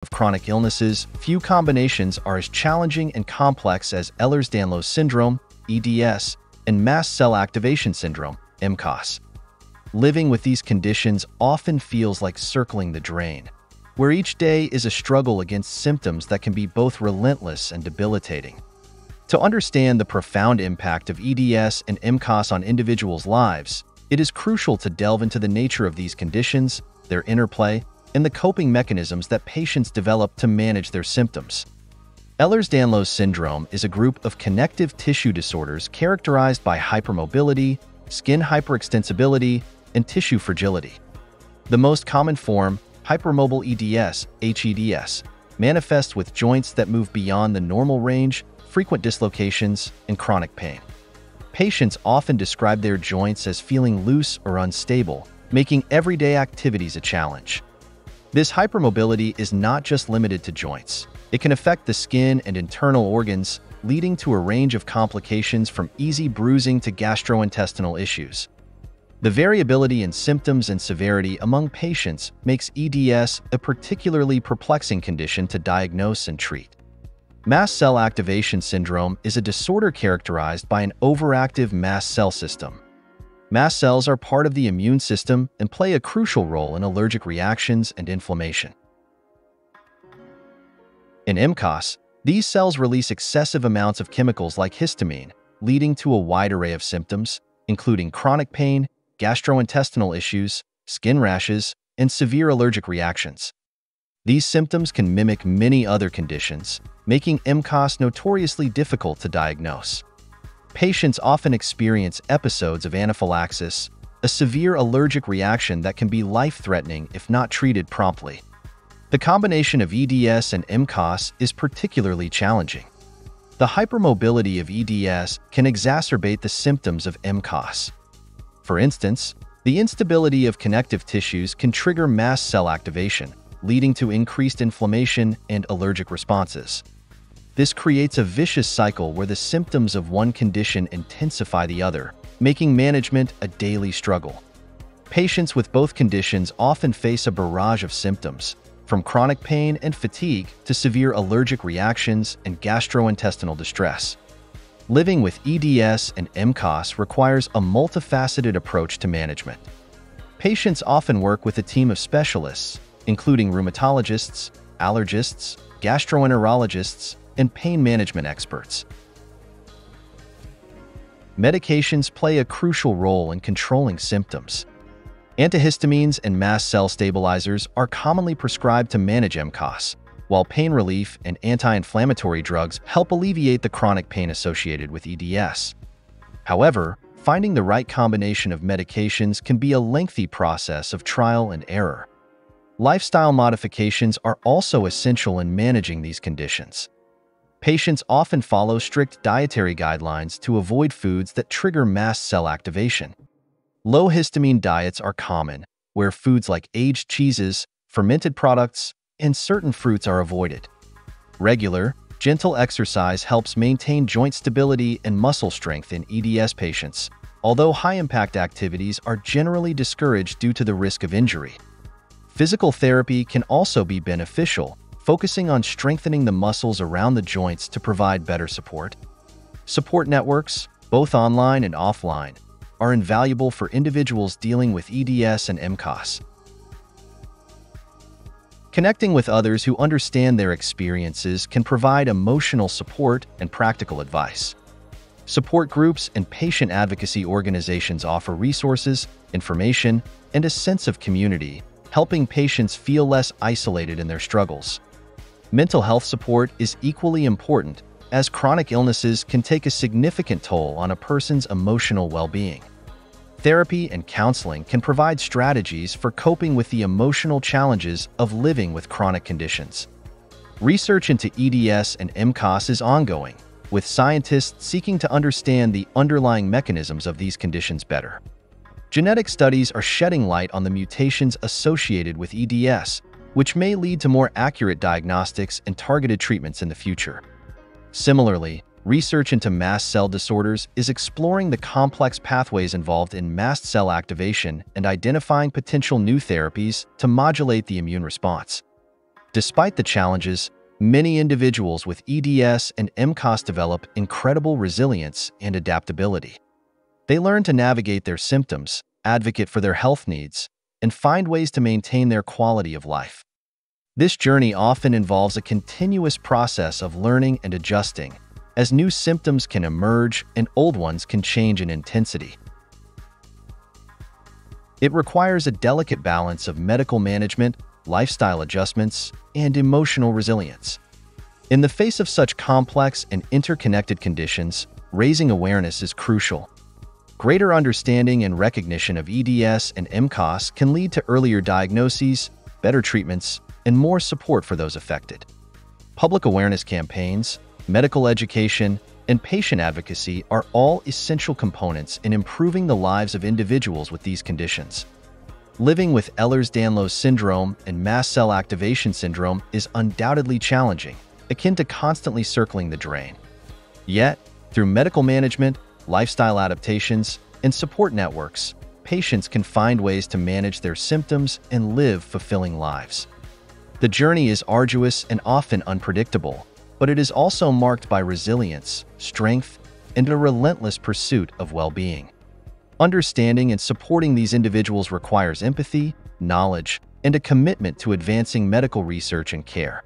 of chronic illnesses, few combinations are as challenging and complex as Ehlers-Danlos Syndrome, EDS, and Mast Cell Activation Syndrome, MCAS. Living with these conditions often feels like circling the drain, where each day is a struggle against symptoms that can be both relentless and debilitating. To understand the profound impact of EDS and MCAS on individuals' lives, it is crucial to delve into the nature of these conditions, their interplay, and the coping mechanisms that patients develop to manage their symptoms. Ehlers-Danlos Syndrome is a group of connective tissue disorders characterized by hypermobility, skin hyperextensibility, and tissue fragility. The most common form, hypermobile EDS, HEDS, manifests with joints that move beyond the normal range, frequent dislocations, and chronic pain. Patients often describe their joints as feeling loose or unstable, making everyday activities a challenge. This hypermobility is not just limited to joints. It can affect the skin and internal organs, leading to a range of complications from easy bruising to gastrointestinal issues. The variability in symptoms and severity among patients makes EDS a particularly perplexing condition to diagnose and treat. Mast Cell Activation Syndrome is a disorder characterized by an overactive mast cell system. Mast cells are part of the immune system and play a crucial role in allergic reactions and inflammation. In MCAS, these cells release excessive amounts of chemicals like histamine, leading to a wide array of symptoms, including chronic pain, gastrointestinal issues, skin rashes, and severe allergic reactions. These symptoms can mimic many other conditions, making MCAS notoriously difficult to diagnose. Patients often experience episodes of anaphylaxis, a severe allergic reaction that can be life-threatening if not treated promptly. The combination of EDS and MCAS is particularly challenging. The hypermobility of EDS can exacerbate the symptoms of MCAS. For instance, the instability of connective tissues can trigger mast cell activation, leading to increased inflammation and allergic responses. This creates a vicious cycle where the symptoms of one condition intensify the other, making management a daily struggle. Patients with both conditions often face a barrage of symptoms, from chronic pain and fatigue to severe allergic reactions and gastrointestinal distress. Living with EDS and MCAS requires a multifaceted approach to management. Patients often work with a team of specialists, including rheumatologists, allergists, gastroenterologists, and pain management experts. Medications play a crucial role in controlling symptoms. Antihistamines and mast cell stabilizers are commonly prescribed to manage MCAS, while pain relief and anti-inflammatory drugs help alleviate the chronic pain associated with EDS. However, finding the right combination of medications can be a lengthy process of trial and error. Lifestyle modifications are also essential in managing these conditions. Patients often follow strict dietary guidelines to avoid foods that trigger mast cell activation. Low histamine diets are common, where foods like aged cheeses, fermented products, and certain fruits are avoided. Regular, gentle exercise helps maintain joint stability and muscle strength in EDS patients, although high-impact activities are generally discouraged due to the risk of injury. Physical therapy can also be beneficial, focusing on strengthening the muscles around the joints to provide better support. Support networks, both online and offline, are invaluable for individuals dealing with EDS and MCAS. Connecting with others who understand their experiences can provide emotional support and practical advice. Support groups and patient advocacy organizations offer resources, information, and a sense of community, helping patients feel less isolated in their struggles. Mental health support is equally important, as chronic illnesses can take a significant toll on a person's emotional well-being. Therapy and counseling can provide strategies for coping with the emotional challenges of living with chronic conditions. Research into EDS and MCAS is ongoing, with scientists seeking to understand the underlying mechanisms of these conditions better. Genetic studies are shedding light on the mutations associated with EDS, which may lead to more accurate diagnostics and targeted treatments in the future. Similarly, research into mast cell disorders is exploring the complex pathways involved in mast cell activation and identifying potential new therapies to modulate the immune response. Despite the challenges, many individuals with EDS and MCAS develop incredible resilience and adaptability. They learn to navigate their symptoms, advocate for their health needs, and find ways to maintain their quality of life. This journey often involves a continuous process of learning and adjusting, as new symptoms can emerge and old ones can change in intensity. It requires a delicate balance of medical management, lifestyle adjustments, and emotional resilience. In the face of such complex and interconnected conditions, raising awareness is crucial. Greater understanding and recognition of EDS and MCAS can lead to earlier diagnoses, better treatments, and more support for those affected. Public awareness campaigns, medical education, and patient advocacy are all essential components in improving the lives of individuals with these conditions. Living with Ehlers-Danlos Syndrome and Mast Cell Activation Syndrome is undoubtedly challenging, akin to constantly circling the drain. Yet, through medical management, lifestyle adaptations, and support networks, patients can find ways to manage their symptoms and live fulfilling lives. The journey is arduous and often unpredictable, but it is also marked by resilience, strength, and a relentless pursuit of well-being. Understanding and supporting these individuals requires empathy, knowledge, and a commitment to advancing medical research and care.